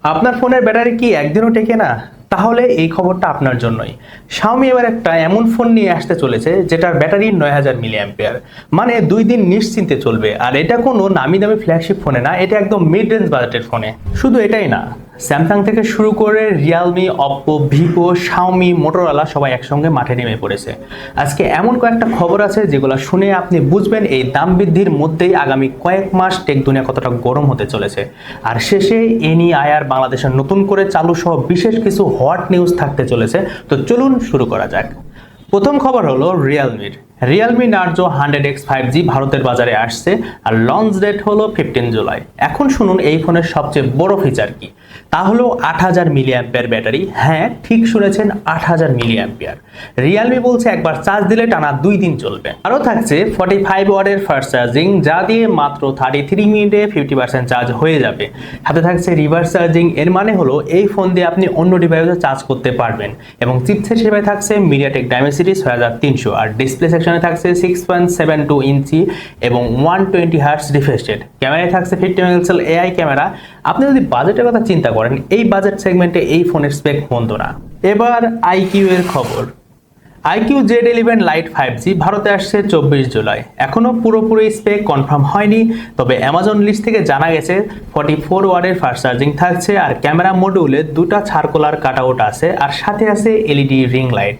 আপনার ফোনের ব্যাটারি কি একদিনও টেকে না? তাহলে এই খবরটা আপনার জন্যই। Xiaomi এবার একটা এমন ফোন নিয়ে আসতে চলেছে যেটার ব্যাটারি ৯০০০ মিলিঅ্যাম্পিয়ার। মানে ২ দিন নিশ্চিন্তে চলবে। আর এটা কোনো নামি দামি ফ্ল্যাগশিপ ফোনে না, এটা একদম মিড রেঞ্জ বাজেটের ফোনে। শুধু এটাই না, স্যামসাং থেকে শুরু করে Realme, Oppo, Vivo, Xiaomi, Motorola সবাই একসঙ্গে মাঠে নেমে পড়েছে। আজকে এমন কয়েকটা খবর আছে যেগুলো শুনে আপনি বুঝবেন এই দাম বৃদ্ধির মধ্যেই আগামী কয়েক মাস টেক দুনিয়া কতটা গরম হতে চলেছে। আর শেষে এনইআইআর বাংলাদেশের নতুন করে চালু সহ বিশেষ কিছু হট নিউজ থাকতে চলেছে। তো চলুন শুরু করা যাক। প্রথম খবর হলো রিয়েলমি নার্জো 100X 5G ভারতের বাজারে আসছে আর লঞ্চ ডেট হলো 15 জুলাই। এখন শুনুন এই ফোনের সবচেয়ে বড় ফিচার কি। তা হলো ৮০০০ মিলিঅ্যাম্পিয়ার ব্যাটারি। হ্যাঁ, ঠিক শুনেছেন, ৮০০০ মিলিঅ্যাম্পিয়ার। রিয়েলমি বলছে একবার চার্জ দিলে টানা 2 দিন চলবে। আরও থাকছে 45 ওয়াটের ফাস্ট চার্জিং, যা দিয়ে মাত্র 33 মিনিটে 50% চার্জ হয়ে যাবে। হাতে থাকছে রিভার্স চার্জিং, এর মানে হলো এই ফোন দিয়ে আপনি অন্য ডিভাইসে চার্জ করতে পারবেন। এবং চিপসেট হিসেবে থাকছে মিডিয়াটেক ডাইমেনসিটি 6300, আর ডিসপ্লে সেকশনে থাকছে 6.72 ইঞ্চি এবং 120 হার্টজ রিফ্রেশ রেট। ক্যামেরায় থাকছে 50 মেগাপিক্সেল এআই ক্যামেরা। আপনি যদি বাজেটের কথা চিন্তা করেন, এই বাজেট সেগমেন্টে এই ফোনের স্পেক মন্দ না। এবার আইকিউ এর খবর। iQOO Z11 Lite 5G ভারতে আসছে 24 জুলাই। এখনও পুরোপুরি স্পেক কনফার্ম হয়নি, তবে অ্যামাজন লিস্ট থেকে জানা গেছে 44 ওয়াটের ফাস্ট চার্জিং থাকছে, আর ক্যামেরা মডিউলে দুটো সার্কুলার কাটআউট আছে, আর সাথে আছে এলইডি রিং লাইট।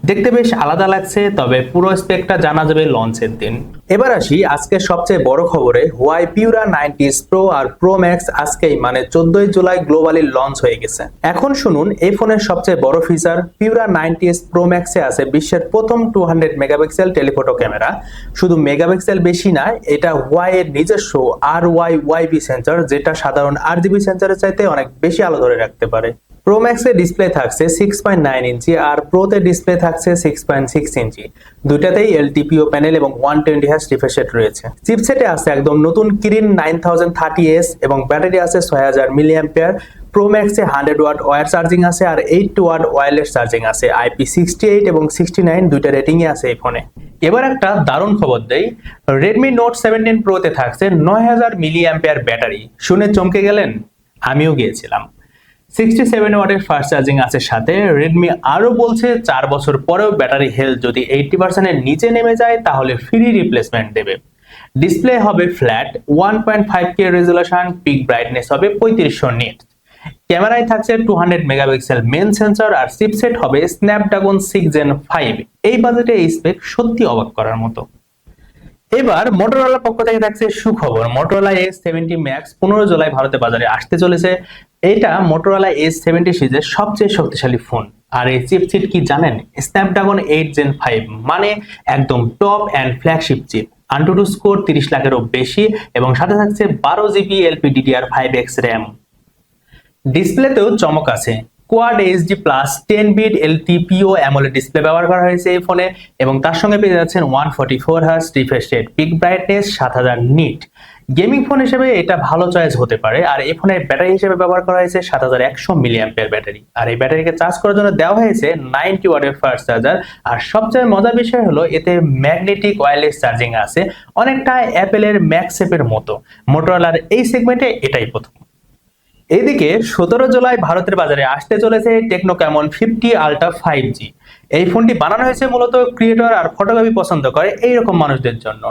দেখতে বেশ আলাদা লাগছে, তবে পুরো স্পেকটা জানা যাবে লঞ্চের দিন। এবার আসি আজকের সবচেয়ে বড় খবরে। Huawei Pura 90s Pro আর Pro Max আজকেই মানে 14 জুলাই গ্লোবালি লঞ্চ হয়ে গেছে। এখন শুনুন এই ফোনের সবচেয়ে বড় feature. Pura 90s Pro Max এ আছে বিশ্বের প্রথম 200 মেগাপিক্সেল টেলিফোটো ক্যামেরা। শুধু মেগাপিক্সেল বেশি না, এটা Huawei এর নিজস্ব RYYB সেন্সর, যেটা সাধারণ RGB সেন্সরের চাইতে অনেক বেশি আলো ধরে রাখতে পারে। প্রো ম্যাক্সের ডিসপ্লে থাকছে 6.9 ইঞ্চি আর প্রোতে ডিসপ্লে থাকছে 6.6 ইঞ্চি। দুইটাতেই এলটিপিও প্যানেল এবং 120 হার্টজ রিফ্রেশ রেট রয়েছে। চিপসেটে আছে একদম নতুন কিরিন 9030S এবং ব্যাটারি আছে 6000 মিলিঅ্যাম্পিয়ার। প্রো ম্যাক্সে 100 ওয়াট ওয়্যার চার্জিং আছে আর 80 ওয়াট ওয়্যারলেস চার্জিং আছে। IP68 এবং 69 দুইটা রেটিংয়ে আছে এই ফোনে। এবার একটা দারুণ খবর দেই। Redmi Note 17 Proতে থাকছে 9000 মিলিঅ্যাম্পিয়ার ব্যাটারি। শুনে চমকে গেলেন? আমিও গিয়েছিলাম। 67 ওয়াটের ফাস্ট চার্জিং আছে সাথে। রেডমি আরও বলছে 4 বছর পরেও ব্যাটারি হেলথ যদি 80% এর নিচে নেমে যায় তাহলে ফ্রি রিপ্লেসমেন্ট দেবে। ডিসপ্লে হবে flat, 1.5K resolution, pick brightness হবে 3500 নিট। ক্যামেরায় থাকছে 200 মেগাপিক্সেল মেন সেন্সর আর চিপসেট হবে স্ন্যাপড্রাগন 6 Gen 5। এই বাজেটে এই স্পেক সত্যি অবাক করার মতো। এবার মোটরোলার পক্ষ থেকে থাকছে সুখবর। মোটরোলা S70 Max 15 জুলাই ভারতে বাজারে আসতে চলেছে। এটা মোটরোলা S70 সিরিজের সবচেয়ে শক্তিশালী ফোন। আর এই চিপসেট কি জানেন? স্ন্যাপড্রাগন 8 Gen 5, মানে একদম top and flagship chip. AnTuTu score 30 লাখেরও বেশি এবং সাথে থাকছে 12GB LPDDR5X র্যাম। ডিসপ্লেতেও চমক আছে। Quad HD plus 10 bit LTPO AMOLED display ব্যবহার করা হয়েছে এই ফোনে এবং তার সঙ্গে পেয়ে যাচ্ছেন 144 hertz refresh rate, peak brightness 7000 nit. Gaming phone হিসেবে এটা ভালো চয়েস হতে পারে। আর এই ফোনের ব্যাটারি হিসেবে ব্যবহার করা হয়েছে 7100 মিলিঅ্যাম্পিয়ার ব্যাটারি। আর এই ব্যাটারিকে চার্জ করার জন্য দেওয়া হয়েছে 90 ওয়াটের ফাস্ট চার্জার। আর সবচেয়ে মজার বিষয় হলো এতে ম্যাগনেটিক ওয়্যারলেস চার্জিং আছে, অনেকটা অ্যাপেলের ম্যাগসেপের মতো। মোটরোলার এই সেগমেন্টে এটাই প্রথম। এইদিকে 17 জুলাই ভারতের বাজারে আসতে চলেছে টেকনো ক্যামন 50 আলট্রা 5G। এই ফোনটি বানানো হয়েছে মূলত ক্রিয়েটর আর ফটোগ্রাফি পছন্দ করে এইরকম মানুষদের জন্য।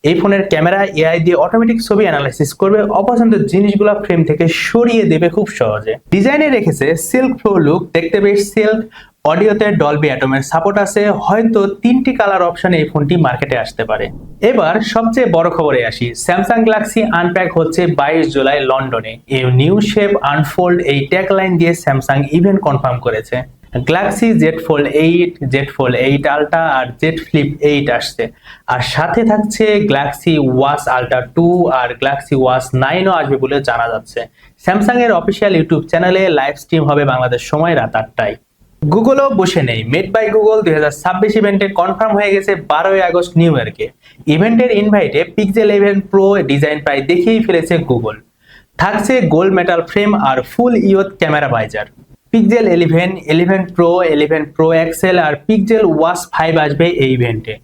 এই ফোনের ক্যামেরা এআই দিয়ে অটোমেটিক ছবি অ্যানালাইসিস করবে, অপছন্দের জিনিসগুলো ফ্রেম থেকে সরিয়ে দেবে খুব সহজে। ডিজাইনে রেখেছে সিল্ক ফ্লো লুক, দেখতে বেশ সিল্ক। অডিওতে ডলবি অ্যাটমের সাপোর্ট আছে। হয়তো 3টি কালার অপশনে এই ফোনটি মার্কেটে আসতে পারে। এবার সবচেয়ে বড় খবরে আসি। স্যামসাং গ্যালাক্সি আনপ্যাক হচ্ছে 22 জুলাই লন্ডনে। এ নিউ শেপ আনফোল্ড এই ট্যাগলাইন দিয়ে স্যামসাং ইভেন্ট কনফার্ম করেছে। Galaxy Z Fold 8, Z Fold 8 ultra আর জেড ফ্লিপ 8 আসছে। আর সাথে থাকছে গ্যালাক্সি ওয়াচ আলট্রা 2 আর গ্যালাক্সি ওয়াচ 9ও আসবে বলে জানা যাচ্ছে। স্যামসাং এর অফিসিয়াল ইউটিউব চ্যানেলে লাইভ স্ট্রিম হবে বাংলাদেশ সময় রাত 8টায়। গুগলও বসে নেই। মেড বাই গুগল 2026 ইভেন্টে কনফার্ম হয়ে গেছে 12ই আগস্ট নিউ ইয়র্কে। ইভেন্টের ইনভাইটে পিক্সেল 11 প্রো ডিজাইন প্রায় দেখিয়েই ফেলেছে গুগল। থাকছে গোল্ড মেটাল ফ্রেম আর ফুল ইওত camera visor. Pixel 11, 11 pro, 11 pro XL আর পিক্সেল ওয়াচ 5 আসবে এই ইভেন্টে।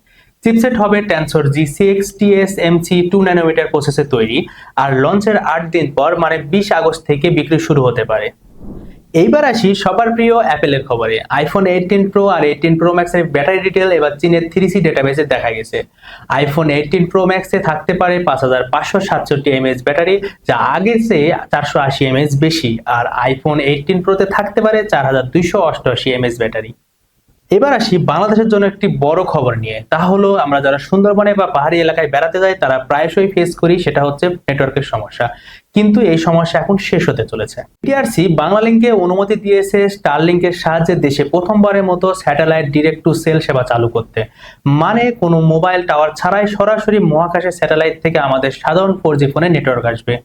চিপসেট হবে টেনসর G6 TSMC 2 ন্যানোমিটার প্রসেসে তৈরি, আর লঞ্চের 8 দিন পর মানে 20 আগস্ট থেকে বিক্রি শুরু হতে পারে। এইবার আসি সবার প্রিয় অ্যাপেলের খবরে। আইফোন 18 প্রো আর 18 প্রো ম্যাক্সের ব্যাটারি ডিটেল এবার চীনের 3C ডেটাবেসে দেখা গেছে। আইফোন 18 প্রো ম্যাক্সে থাকতে পারে 5567 mAh ব্যাটারি, যা আগের চেয়ে 480 mAh বেশি, আর আইফোন 18 প্রোতে থাকতে পারে 4288 mAh ব্যাটারি। এবার আসি বাংলাদেশের জন্য একটি বড় খবর নিয়ে, তা হলো আমরা যারা সুন্দরবনে বা পাহাড়ি এলাকায় বেড়াতে যাই তারা প্রায়শই ফেস করি, সেটা হচ্ছে নেটওয়ার্কের সমস্যা। কিন্তু এই সমস্যা এখন শেষ হতে চলেছে। টিআরসি বাংলালিংকে অনুমতি দিয়েছে স্টারলিংকের সাহায্যে দেশে প্রথমবারের মতো স্যাটেলাইট ডিরেক্ট টু সেল সেবা চালু করতে, মানে কোনো মোবাইল টাওয়ার ছাড়াই সরাসরি মহাকাশের স্যাটেলাইট থেকে আমাদের সাধারণ 4G ফোনে নেটওয়ার্ক আসবে।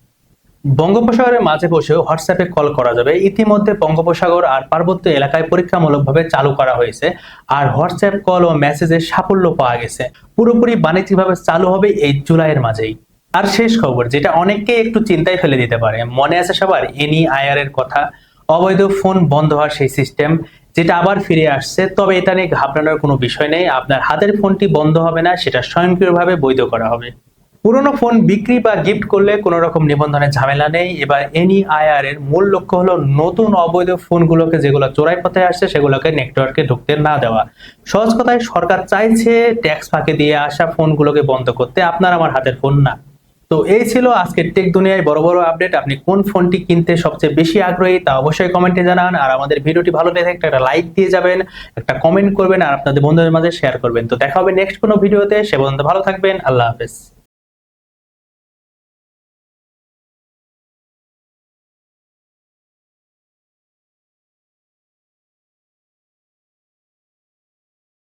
বঙ্গোপসাগরের মাঝে বসেও হোয়াটসঅ্যাপে কল করা যাবে। ইতিমধ্যে বঙ্গোপসাগর আর পার্বত্য এলাকায় পরীক্ষামূলকভাবে চালু করা হয়েছে, আর হোয়াটসঅ্যাপ কল ও মেসেজের সাফল্য পাওয়া গেছে। পুরোপুরি বাণিজ্যিকভাবে চালু হবে এই জুলাইয়ের মাঝেই। আর শেষ খবর, যেটা অনেককে একটু চিন্তায় ফেলে দিতে পারে, মনে আছে সবার NEIR এর কথা, অবৈধ ফোন বন্ধ হওয়ার সেই সিস্টেম, যেটা আবার ফিরে আসছে। তবে এটা নিয়ে ঘাবড়ানোর কোনো বিষয় নেই, আপনার হাতের ফোনটি বন্ধ হবে না, সেটা স্বয়ংক্রিয়ভাবে বৈধ করা হবে। পুরোনো ফোন বিক্রি বা গিফট করলে কোনো রকম নিবন্ধনের ঝামেলা নেই। এবার NEIR এর মূল লক্ষ্য হলো নতুন অবৈধ ফোনগুলোকে, যেগুলো চোরাই পথে আসছে, সেগুলোকে নেটওয়ার্কে ঢুকতে না দেওয়া। সহজ কথায় সরকার চাইছে ট্যাক্স ফাঁকি দিয়ে আসা ফোনগুলোকে বন্ধ করতে, আপনার আমার হাতের ফোন না। তো এই ছিল আজকের টেক দুনিয়ায় বড় বড় আপডেট। আপনি কোন ফোনটি কিনতে সবচেয়ে বেশি আগ্রহী তা অবশ্যই কমেন্টে জানান, আর আমাদের ভিডিওটি ভালো লেগে থাকলে একটা লাইক দিয়ে যাবেন, একটা কমেন্ট করবেন, আর আপনাদের বন্ধুদের মাঝে শেয়ার করবেন। তো দেখা হবে নেক্সট কোনো ভিডিওতে, সে পর্যন্ত ভালো থাকবেন। আল্লাহ হাফেজ।